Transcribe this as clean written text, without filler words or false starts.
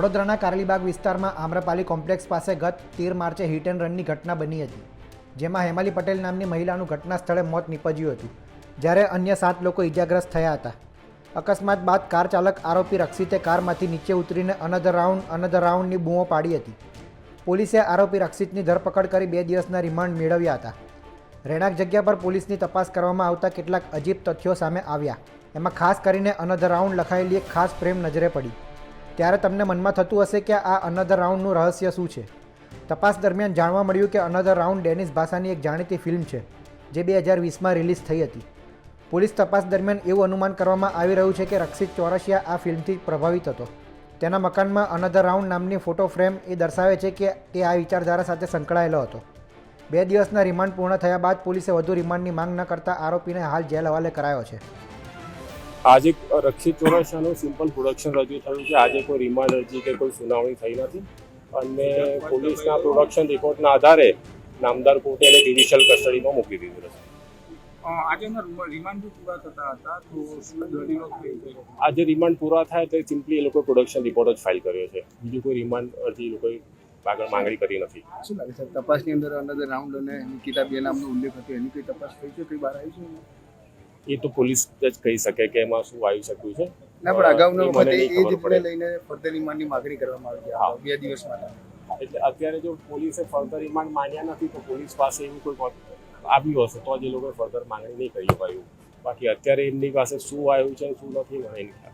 વડોદરાના કારલીબાગ વિસ્તારમાં આમ્રપાલી કોમ્પ્લેક્સ પાસે ગત 13 માર્ચે હિટ એન્ડ રનની ઘટના બની હતી, જેમાં હેમાલી પટેલ નામની મહિલાનું ઘટના સ્થળે મોત નીપજ્યું હતું, જ્યારે અન્ય 7 લોકો ઇજાગ્રસ્ત થયા હતા. અકસ્માત બાદ કાર ચાલક આરોપી રક્ષિતે કારમાંથી નીચે ઉતરીને અનધર રાઉન્ડની બૂમો પાડી હતી. પોલીસે આરોપી રક્ષિતની ધરપકડ કરી 2 દિવસના રિમાન્ડ મેળવ્યા હતા. રહેણાંક જગ્યા પર પોલીસની તપાસ કરવામાં આવતા કેટલાક અજીબ તથ્યો સામે આવ્યા. એમાં ખાસ કરીને અનધર રાઉન્ડ લખાયેલી એક ખાસ ફ્રેમ નજરે પડી. ત્યારે તમને મનમાં થતું હશે કે આ અનધર રાઉન્ડનું રહસ્ય શું છે? તપાસ દરમિયાન જાણવા મળ્યું કે અનધર રાઉન્ડ ડેનિશ ભાષાની એક જાણીતી ફિલ્મ છે, જે 2020માં રિલીઝ થઈ હતી. પોલીસ તપાસ દરમિયાન એવું અનુમાન કરવામાં આવી રહ્યું છે કે રક્ષિત ચોરસિયા આ ફિલ્મથી પ્રભાવિત હતો. તેના મકાનમાં અનધર રાઉન્ડ નામની ફોટો ફ્રેમ એ દર્શાવે છે કે તે આ વિચારધારા સાથે સંકળાયેલો હતો. 2 દિવસના રિમાન્ડ પૂર્ણ થયા બાદ પોલીસે વધુ રિમાન્ડની માંગ ન કરતા આરોપીને હાલ જેલ હવાલે કરાયો છે. આજે રક્ષિત ચોરસિયાનું સિમ્પલ પ્રોડક્શન રજૂ થયું છે. આજે કોઈ રિમાન્ડ અરજી કે કોઈ સુનાવણી થઈ નથી અને પોલીસના પ્રોડક્શન રિપોર્ટના આધારે નામદાર કોર્ટે એને જ્યુડિશિયલ કસ્ટડીમાં મૂકી દીધું છે. આજે રિમાન્ડ પૂરા થતા હતા તો આજે રિમાન્ડ પૂરા થાય તો સિમ્પલી એ લોકોએ પ્રોડક્શન રિપોર્ટ જ ફાઇલ કર્યો છે. બીજું કોઈ રિમાન્ડ અરજી લોકોએ આગળ માંગણી કરી નથી. શું લાગે છે તપાસની અંદર અનધર રાઉન્ડ અને નિકિતા બે નામનો ઉલ્લેખ હતો, એની કોઈ તપાસ થઈ છે, કઈ બહાર આવી છે? એ તો પોલીસ જ કહી શકે કે એમાં શું આવી શક્યું છે. ના, પણ અગાઉના વખતે એ જ રીતે લઈને ફર્ધર રિમાન્ડની માંગણી કરવામાં આવી 2 દિવસ માટે. એટલે અત્યારે જો પોલીસે ફર્ધર રિમાન્ડ માન્યા નથી તો પોલીસ પાસે એવું કોઈ આવ્યું હશે તો જ એ લોકોએ ફર્ધર માંગણી નહીં કરી અપાયું. બાકી અત્યારે એમની પાસે શું આવ્યું છે શું નથી મને નહીં ખ્યાલ.